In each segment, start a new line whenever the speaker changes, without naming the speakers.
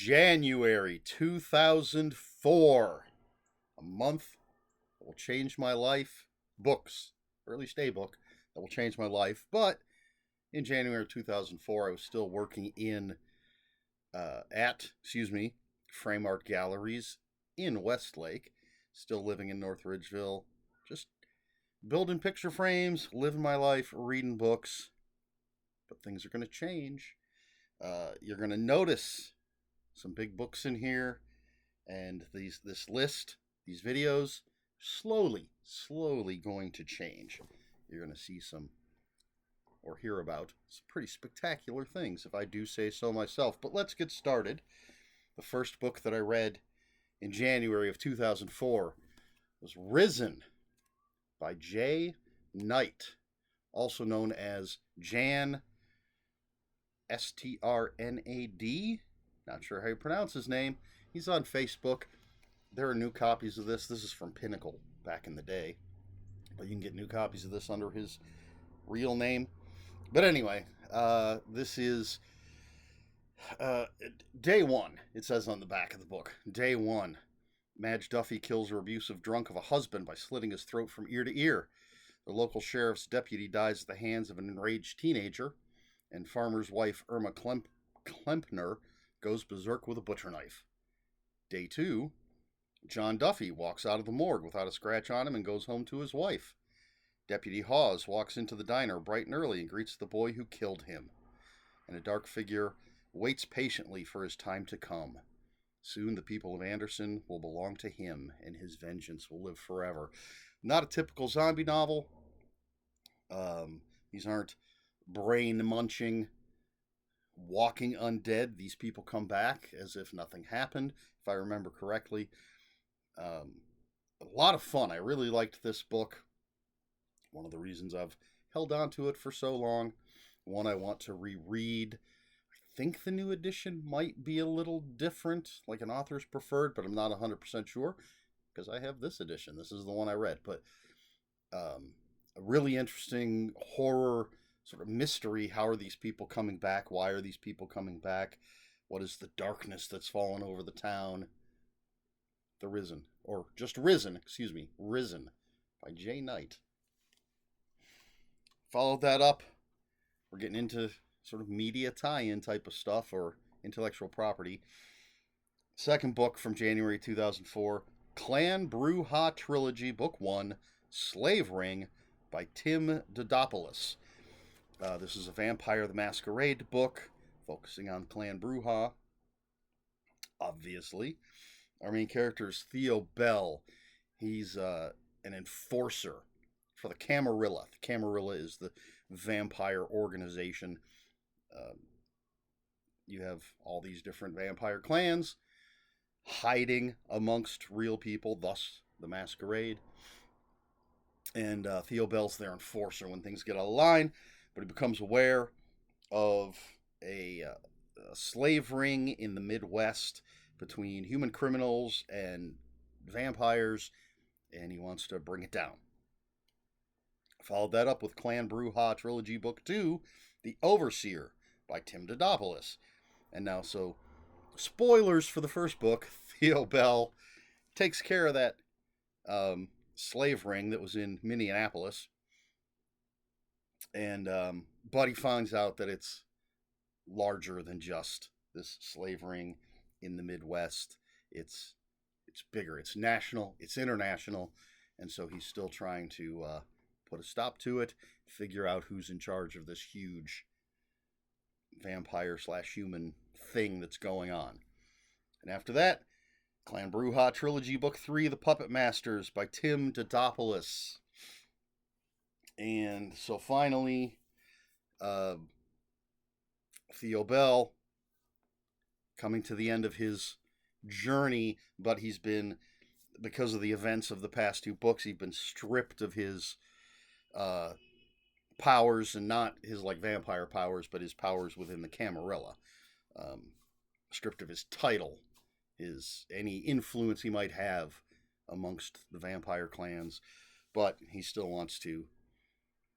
January 2004. A month that will change my life. Books, or at least a book that will change my life. But in January 2004, I was still working at Frame Art Galleries in Westlake. Still living in North Ridgeville. Just building picture frames, living my life, reading books. But things are going to change. You're going to notice some big books in here, and this list, these videos, slowly going to change. You're going to see some or hear about some pretty spectacular things, if I do say so myself. But let's get started. The first book that I read in January of 2004 was Risen by Jay Knight, also known as Jan Strnad. Not sure how you pronounce his name. He's on Facebook. There are new copies of this. This is from Pinnacle back in the day. But you can get new copies of this under his real name. But anyway, this is day one. It says on the back of the book. Day one. Madge Duffy kills her abusive drunk of a husband by slitting his throat from ear to ear. The local sheriff's deputy dies at the hands of an enraged teenager. And farmer's wife Irma Klempner goes berserk with a butcher knife. Day two, John Duffy walks out of the morgue without a scratch on him and goes home to his wife. Deputy Hawes walks into the diner bright and early and greets the boy who killed him. And a dark figure waits patiently for his time to come. Soon the people of Anderson will belong to him, and his vengeance will live forever. Not a typical zombie novel. These aren't brain-munching, walking undead. These people come back as if nothing happened, if I remember correctly. A lot of fun. I really liked this book. One of the reasons I've held on to it for so long. One I want to reread. I think the new edition might be a little different, like an author's preferred, but I'm not 100% sure because I have this edition. This is the one I read. But a really interesting horror sort of mystery. How are these people coming back? Why are these people coming back? What is the darkness that's fallen over the town? The Risen, or just Risen, Risen by Jay Knight. Followed that up. We're getting into sort of media tie-in type of stuff, or intellectual property. Second book from January 2004, Clan Bruja Trilogy, Book 1, Slave Ring by Tim Dodopoulos. This is a Vampire the Masquerade book, focusing on Clan Bruja, obviously. Our main character is Theo Bell. He's an enforcer for the Camarilla. The Camarilla is the vampire organization. You have all these different vampire clans hiding amongst real people, thus the Masquerade. And Theo Bell's their enforcer when things get out of line, but he becomes aware of a slave ring in the Midwest between human criminals and vampires, and he wants to bring it down. Followed that up with Clan Bruja Trilogy Book 2, The Overseer by Tim Dodopoulos. And now, so, spoilers for the first book, Theo Bell takes care of that slave ring that was in Minneapolis. And, but he finds out that it's larger than just this slave ring in the Midwest. It's bigger. It's national. It's international. And so he's still trying to put a stop to it, figure out who's in charge of this huge vampire/human thing that's going on. And after that, Clan Bruja Trilogy Book 3, The Puppet Masters by Tim Dodopoulos. And so finally, Theo Bell coming to the end of his journey, but he's been, because of the events of the past two books, he's been stripped of his powers, and not his like vampire powers, but his powers within the Camarilla. Stripped of his title, any influence he might have amongst the vampire clans, but he still wants to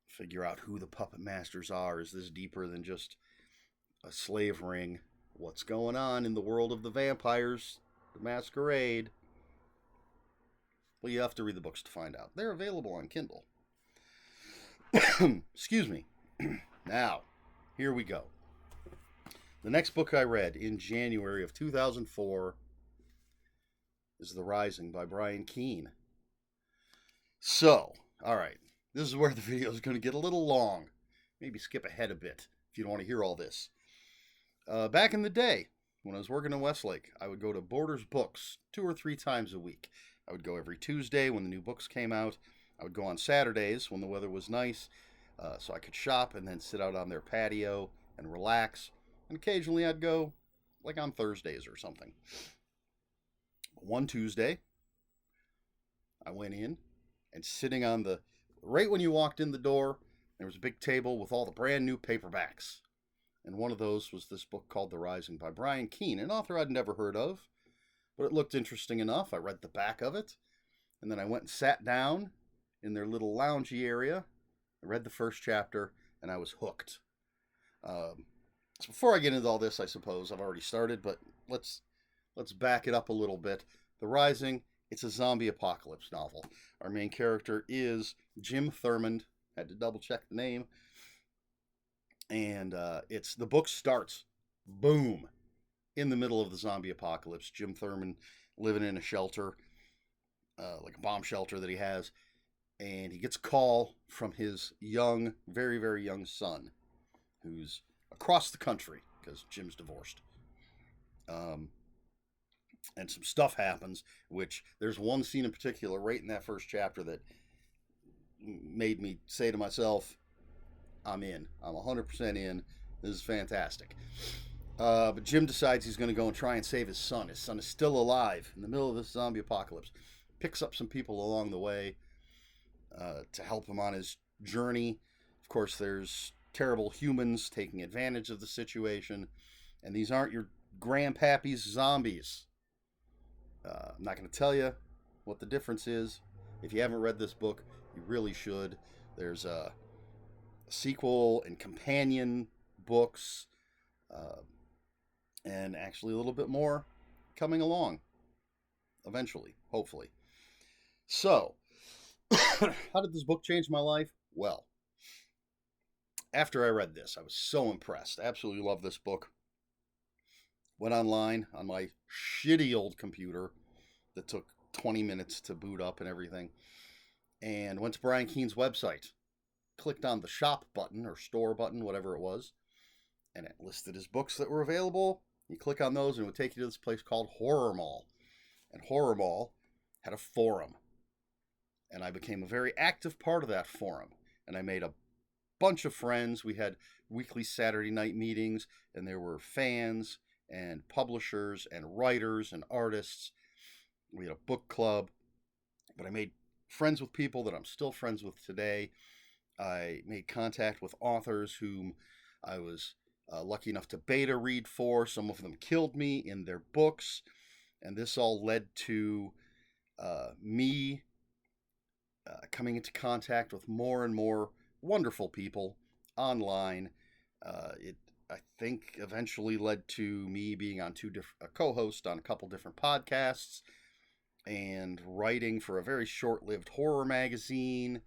figure out who the puppet masters are. Is this deeper than just a slave ring? what's going on in the world of the vampires, the masquerade. Well, you have to read the books to find out. They're available on Kindle. Excuse me. Now, here we go. The next book I read in January of 2004 is The Rising by Brian Keene. So, all right, this is where the video is going to get a little long. Maybe skip ahead a bit if you don't want to hear all this. Back in the day, when I was working in Westlake, I would go to Borders Books 2 or 3 times a week. I would go every Tuesday when the new books came out. I would go on Saturdays when the weather was nice, so I could shop and then sit out on their patio and relax. And occasionally I'd go like on Thursdays or something. One Tuesday, I went in, and sitting on the, right when you walked in the door, there was a big table with all the brand new paperbacks. And one of those was this book called The Rising by Brian Keene, an author I'd never heard of, but it looked interesting enough. I read the back of it, and then I went and sat down in their little loungy area. I read the first chapter, and I was hooked. So before I get into all this, I suppose I've already started, but let's back it up a little bit. The Rising, it's a zombie apocalypse novel. Our main character is Jim Thurmond. Had to double check the name. And the book starts, boom, in the middle of the zombie apocalypse. Jim Thurmond living in a shelter, like a bomb shelter that he has. And he gets a call from his young, very, very young son, who's across the country because Jim's divorced. And some stuff happens, which there's one scene in particular right in that first chapter that made me say to myself, I'm in. I'm 100% in. This is fantastic. But Jim decides he's going to go and try and save his son. His son is still alive in the middle of this zombie apocalypse. Picks up some people along the way to help him on his journey. Of course, there's terrible humans taking advantage of the situation. And these aren't your grandpappy's zombies. I'm not going to tell you what the difference is. If you haven't read this book, you really should. There's a sequel and companion books, and actually a little bit more coming along eventually, hopefully. So, how did this book change my life? Well, after I read this, I was so impressed. I absolutely love this book. Went online on my shitty old computer that took 20 minutes to boot up and everything, and went to Brian Keene's website. Clicked on the shop button or store button, whatever it was, and it listed his books that were available. You click on those and it would take you to this place called Horror Mall. And Horror Mall had a forum. And I became a very active part of that forum. And I made a bunch of friends. We had weekly Saturday night meetings, and there were fans and publishers and writers and artists. We had a book club. But I made friends with people that I'm still friends with today. I made contact with authors whom I was lucky enough to beta read for. Some of them killed me in their books. And this all led to me coming into contact with more and more wonderful people online. It, I think, eventually led to me being on a co-host on a couple different podcasts and writing for a very short-lived horror magazine,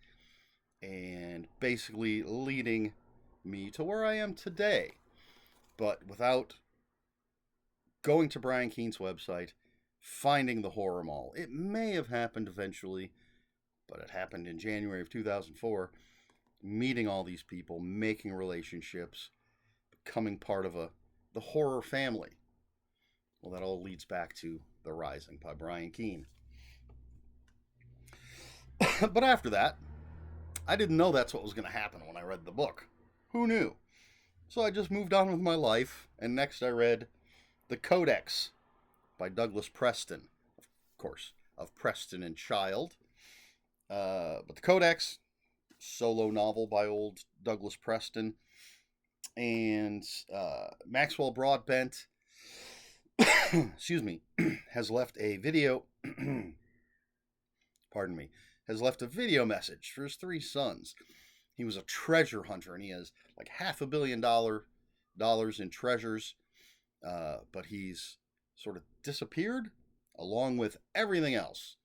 and basically leading me to where I am today. But without going to Brian Keene's website, finding the Horror Mall. It may have happened eventually, but it happened in January of 2004. Meeting all these people, making relationships, becoming part of the horror family. Well, that all leads back to The Rising by Brian Keene. But after that, I didn't know that's what was going to happen when I read the book. Who knew? So I just moved on with my life, and next I read The Codex by Douglas Preston, of course, of Preston and Child. But The Codex, solo novel by old Douglas Preston, and Maxwell Broadbent, excuse me, has left a video, pardon me, has left a video message for his 3 sons. He was a treasure hunter, and he has like $500 million in treasures. but he's sort of disappeared along with everything else,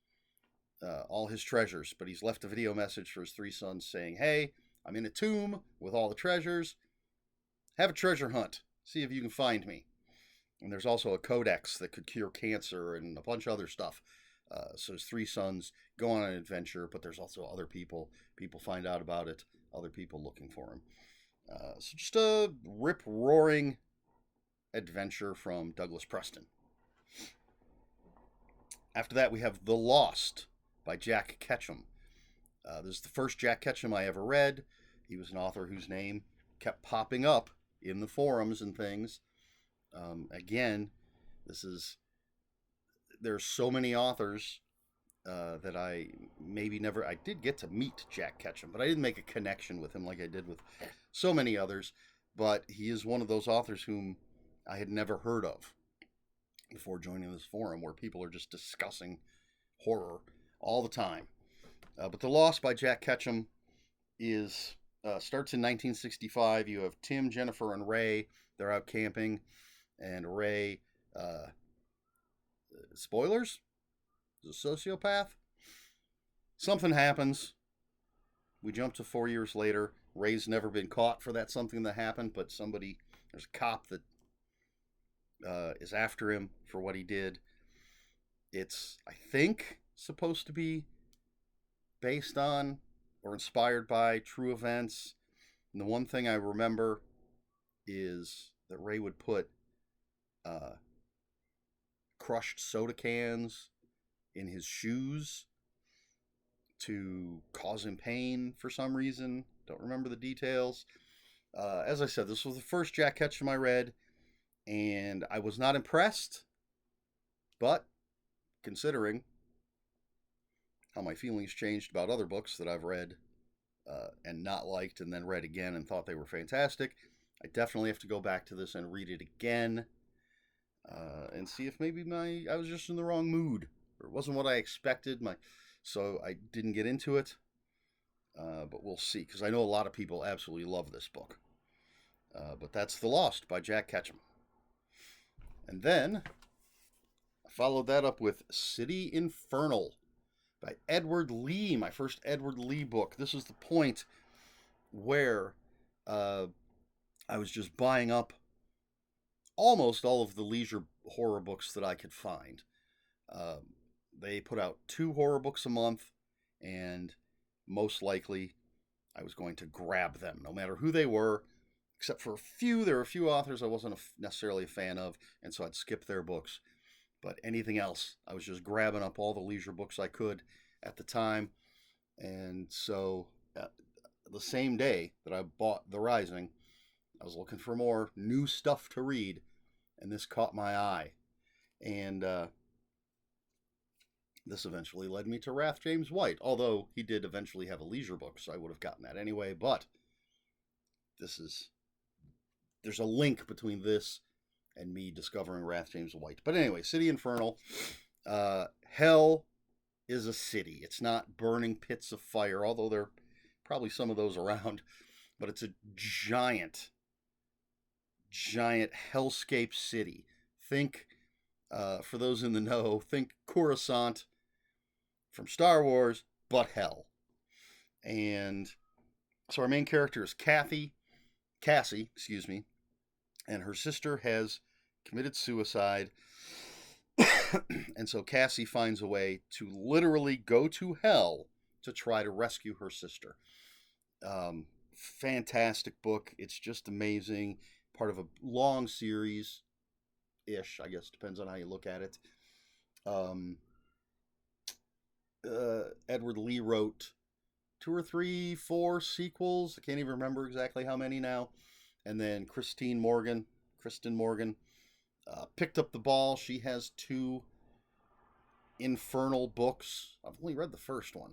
all his treasures. But he's left a video message for his three sons saying, "Hey, I'm in a tomb with all the treasures. Have a treasure hunt. See if you can find me." And there's also a codex that could cure cancer and a bunch of other stuff. So his three sons go on an adventure, but there's also other people. People find out about it, other people looking for him. So just a rip-roaring adventure from Douglas Preston. After that, we have The Lost by Jack Ketchum. This is the first Jack Ketchum I ever read. He was an author whose name kept popping up in the forums and things. Again, there's so many authors that I did get to meet Jack Ketchum, but I didn't make a connection with him like I did with so many others. But he is one of those authors whom I had never heard of before joining this forum, where people are just discussing horror all the time. But The Lost by Jack Ketchum starts in 1965. You have Tim, Jennifer, and Ray. They're out camping, and Ray, spoilers, is a sociopath. Something happens. We jump to 4 years later. Ray's never been caught for that something that happened, but there's a cop that is after him for what he did. It's, I think, supposed to be based on or inspired by true events. And the one thing I remember is that Ray would put crushed soda cans in his shoes to cause him pain for some reason. Don't remember the details. As I said, this was the first Jack Ketchum I read, and I was not impressed, but considering how my feelings changed about other books that I've read and not liked and then read again and thought they were fantastic, I definitely have to go back to this and read it again and see if maybe I was just in the wrong mood, or it wasn't what I expected. So I didn't get into it, but we'll see, because I know a lot of people absolutely love this book. But that's The Lost by Jack Ketchum. And then I followed that up with City Infernal by Edward Lee, my first Edward Lee book. This is the point where I was just buying up almost all of the leisure horror books that I could find. They put out 2 horror books a month, and most likely I was going to grab them, no matter who they were, except for a few. There were a few authors I wasn't necessarily a fan of, and so I'd skip their books. But anything else, I was just grabbing up all the leisure books I could at the time. And so the same day that I bought The Rising, I was looking for more new stuff to read, and this caught my eye. And this eventually led me to Wrath James White, although he did eventually have a leisure book, so I would have gotten that anyway. But there's a link between this and me discovering Wrath James White. But anyway, City Infernal. Hell is a city. It's not burning pits of fire, although there are probably some of those around. But it's a giant hellscape city. Think, for those in the know, think Coruscant from Star Wars, but hell. And so our main character is Cassie, and her sister has committed suicide. And so Cassie finds a way to literally go to hell to try to rescue her sister. Fantastic book. It's just amazing. Part of a long series ish, I guess, depends on how you look at it. Edward Lee wrote 2 or 3, 4 sequels. I can't even remember exactly how many now. And then Kristen Morgan picked up the ball. She has 2 Infernal books. I've only read the first one.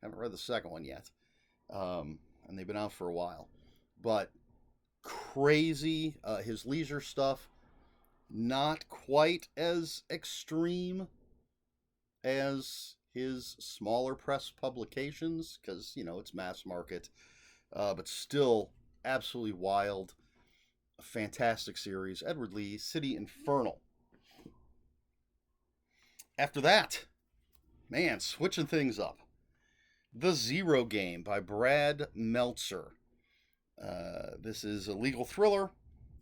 Haven't read the second one yet. And they've been out for a while. But crazy. His leisure stuff, not quite as extreme as his smaller press publications, because, it's mass market. But still absolutely wild. A fantastic series. Edward Lee, City Infernal. After that, man, switching things up. The Zero Game by Brad Meltzer. This is a legal thriller.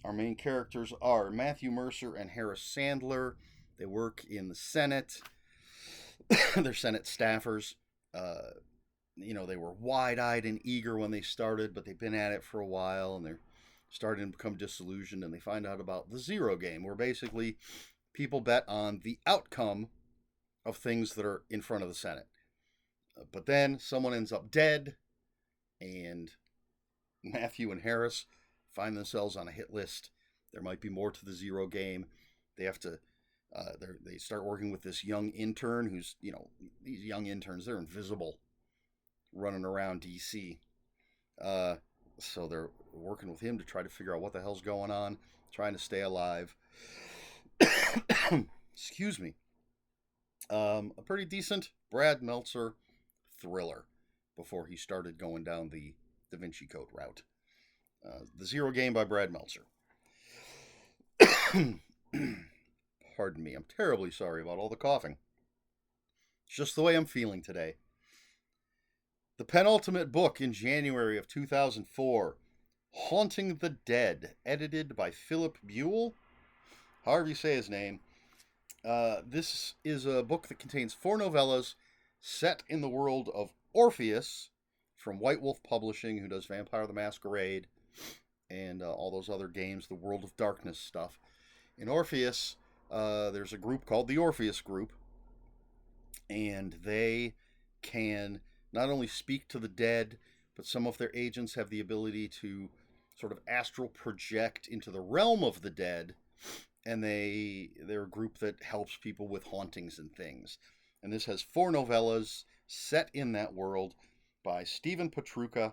Our main characters are Matthew Mercer and Harris Sandler. They work in the Senate. They're Senate staffers. They were wide-eyed and eager when they started, but they've been at it for a while, and they're starting to become disillusioned, and they find out about the Zero Game, where basically people bet on the outcome of things that are in front of the Senate. But then someone ends up dead, and Matthew and Harris find themselves on a hit list. There might be more to the Zero Game. They have to. They start working with this young intern who's, these young interns, they're invisible, running around DC. So they're working with him to try to figure out what the hell's going on, trying to stay alive. Excuse me. A pretty decent Brad Meltzer thriller before he started going down the Da Vinci Code route. The Zero Game by Brad Meltzer. Pardon me, I'm terribly sorry about all the coughing. It's just the way I'm feeling today. The penultimate book in January of 2004, Haunting the Dead, edited by Philip Buell. However you say his name. This is a book that contains 4 novellas set in the world of Orpheus from White Wolf Publishing, who does Vampire the Masquerade and all those other games, the World of Darkness stuff. In Orpheus, there's a group called the Orpheus Group, and they can not only speak to the dead, but some of their agents have the ability to sort of astral project into the realm of the dead, and they're a group that helps people with hauntings and things. And this has 4 novellas set in that world by Stephen Petruka,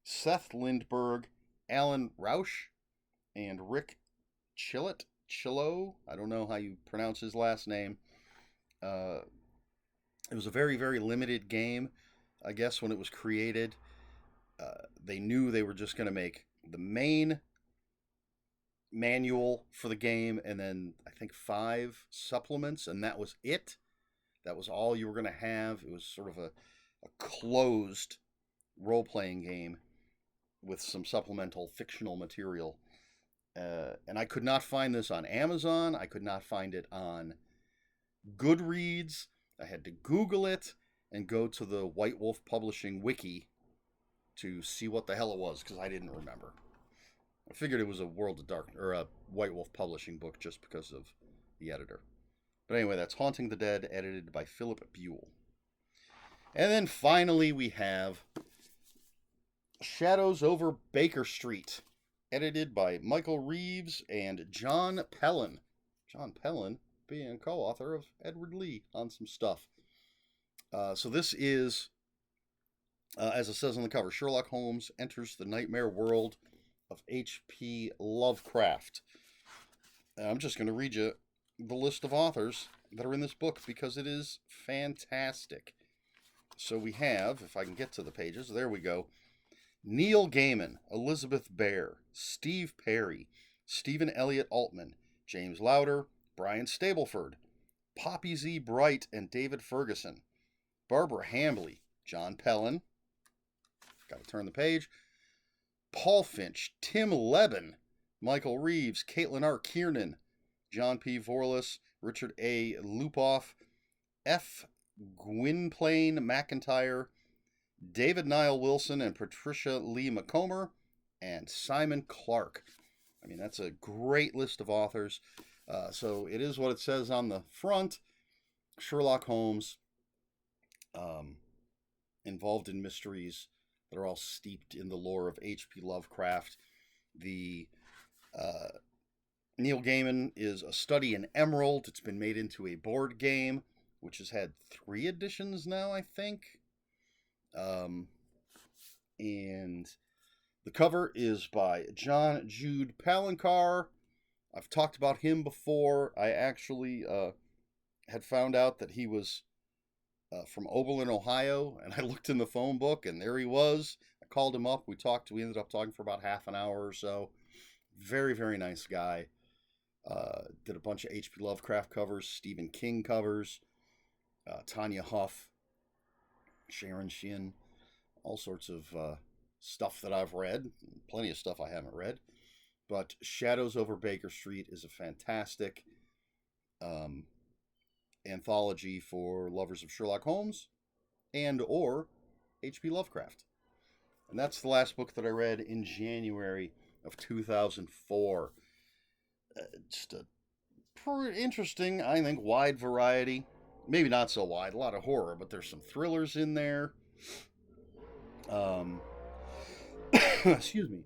Seth Lindberg, Alan Rausch, and Rick Chillo. I don't know how you pronounce his last name. It was a very, very limited game, I guess, when it was created. They knew they were just going to make the main manual for the game and then I think 5 supplements, and that was it. That was all you were going to have. It was sort of a closed role-playing game with some supplemental fictional material. And I could not find this on Amazon. I could not find it on Goodreads. I had to Google it and go to the White Wolf Publishing wiki to see what the hell it was, because I didn't remember. I figured it was a World of Dark or a White Wolf Publishing book just because of the editor. But anyway, that's Haunting the Dead, edited by Philip Buell. And then finally we have Shadows Over Baker Street, edited by Michael Reeves and John Pellin. John Pellin being co-author of Edward Lee on some stuff. So this is, as it says on the cover, Sherlock Holmes enters the nightmare world of H.P. Lovecraft. I'm just going to read you the list of authors that are in this book because it is fantastic. So we have, if I can get to the pages, there we go. Neil Gaiman, Elizabeth Bear, Steve Perry, Stephen Elliott Altman, James Lauder, Brian Stableford, Poppy Z. Bright and David Ferguson, Barbara Hambly, John Pellin, got to turn the page, Paul Finch, Tim Leben, Michael Reeves, Caitlin R. Kiernan, John P. Vorlis, Richard A. Lupoff, F. Gwynplaine McIntyre, David Niall Wilson and Patricia Lee McComber, and Simon Clark. I mean, that's a great list of authors. So it is what it says on the front. Sherlock Holmes, involved in mysteries that are all steeped in the lore of H.P. Lovecraft. The Neil Gaiman is A Study in Emerald. It's been made into a board game, which has had 3 editions now, I think. And the cover is by John Jude Palancar. I've talked about him before. I actually had found out that he was from Oberlin, Ohio, and I looked in the phone book, and there he was. I called him up. We ended up talking for about half an hour or so. Very, very nice guy. Did a bunch of H.P. Lovecraft covers, Stephen King covers, Tanya Huff, Sharon Shin, all sorts of stuff that I've read. Plenty of stuff I haven't read. But Shadows Over Baker Street is a fantastic um, anthology for lovers of Sherlock Holmes and or H.P. Lovecraft. And that's the last book that I read in January of 2004. Just a pretty interesting, I think, wide variety. Maybe not so wide, a lot of horror, but there's some thrillers in there. Um, excuse me.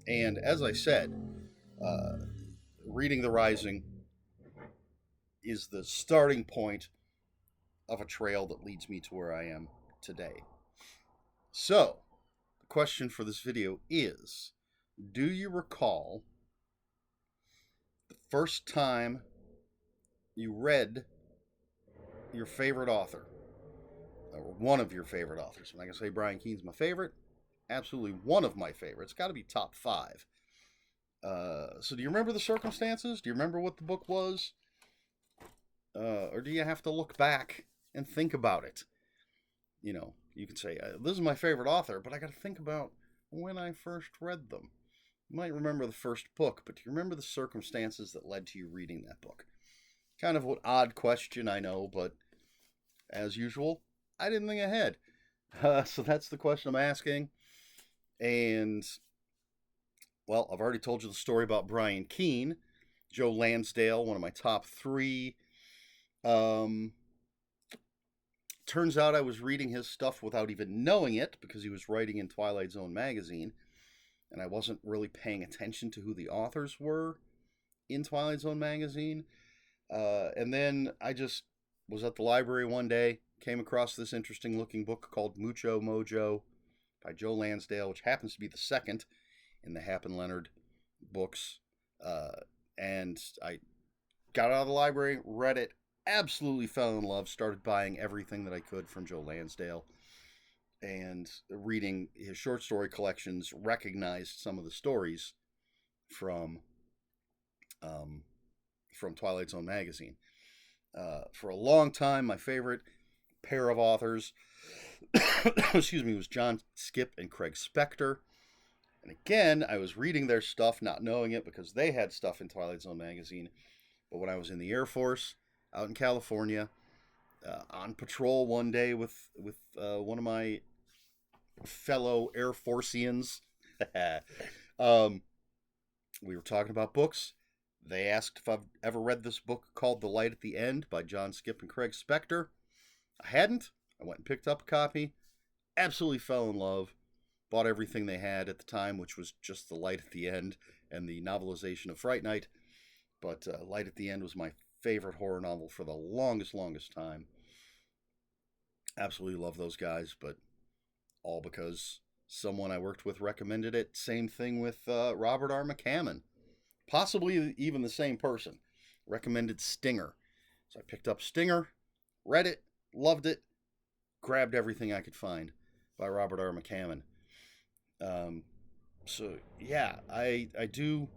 And as I said, uh, reading The Rising is the starting point of a trail that leads me to where I am today. So, the question for this video is, do you recall the first time you read your favorite author? Or one of your favorite authors. I'm not going to say Brian Keene's my favorite. Absolutely one of my favorites. Got to be top 5. So do you remember the circumstances? Do you remember what the book was? Or do you have to look back and think about it? You know, you can say, this is my favorite author, but I got to think about when I first read them. You might remember the first book, but do you remember the circumstances that led to you reading that book? Kind of an odd question, I know, but as usual, I didn't think ahead. So that's the question I'm asking. And, well, I've already told you the story about Brian Keene. Joe Lansdale, one of my top 3. Turns out I was reading his stuff without even knowing it because he was writing in Twilight Zone magazine, and I wasn't really paying attention to who the authors were in Twilight Zone magazine. And then I just was at the library one day, came across this interesting looking book called Mucho Mojo by Joe Lansdale, which happens to be the second in the Hap and Leonard books. And I got out of the library, read it, absolutely fell in love, started buying everything that I could from Joe Lansdale, and reading his short story collections, recognized some of the stories from Twilight Zone magazine. For a long time, my favorite pair of authors, excuse me, was John Skip and Craig Spector. And again, I was reading their stuff, not knowing it, because they had stuff in Twilight Zone magazine. But when I was in the Air Force, out in California, on patrol one day with one of my fellow Air Forcians, we were talking about books. They asked if I've ever read this book called The Light at the End by John Skip and Craig Spector. I hadn't. I went and picked up a copy. Absolutely fell in love. Bought everything they had at the time, which was just The Light at the End and the novelization of Fright Night. But Light at the End was my favorite horror novel for the longest time. Absolutely love those guys, but all because someone I worked with recommended it. Same thing with Robert R. McCammon. Possibly even the same person. Recommended Stinger. So I picked up Stinger, read it, loved it, grabbed everything I could find by Robert R. McCammon. So, yeah, I do,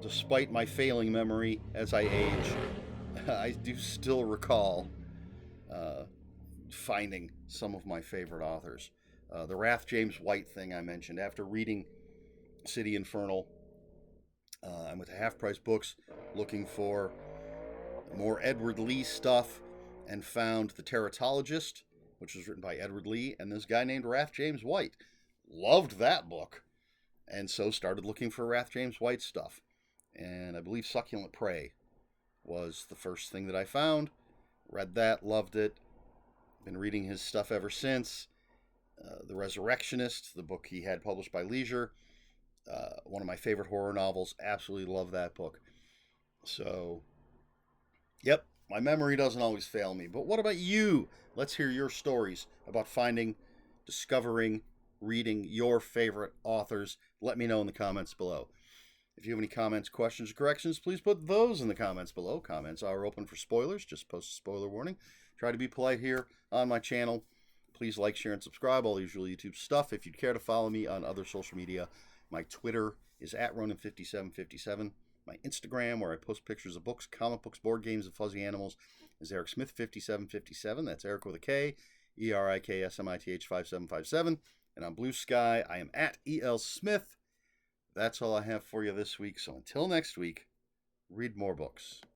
despite my failing memory as I age, I do still recall finding some of my favorite authors. The Wrath James White thing I mentioned, after reading City Infernal, I went to Half Price Books looking for more Edward Lee stuff and found The Teratologist, which was written by Edward Lee, and this guy named Wrath James White. Loved that book, and so started looking for Wrath James White stuff. And I believe Succulent Prey was the first thing that I found. Read that, loved it. Been reading his stuff ever since. The Resurrectionist, the book he had published by Leisure. One of my favorite horror novels. Absolutely love that book. So, yep, my memory doesn't always fail me. But what about you? Let's hear your stories about finding, discovering, reading your favorite authors. Let me know in the comments below. If you have any comments, questions, or corrections, please put those in the comments below. Comments are open for spoilers. Just post a spoiler warning. Try to be polite here on my channel. Please like, share, and subscribe. All the usual YouTube stuff. If you'd care to follow me on other social media, my Twitter is at Ronan5757. My Instagram, where I post pictures of books, comic books, board games, and fuzzy animals, is Eric Smith5757. That's Eric with a K, ERIKSMITH 5757. And on Blue Sky, I am at EL Smith. That's all I have for you this week. So until next week, read more books.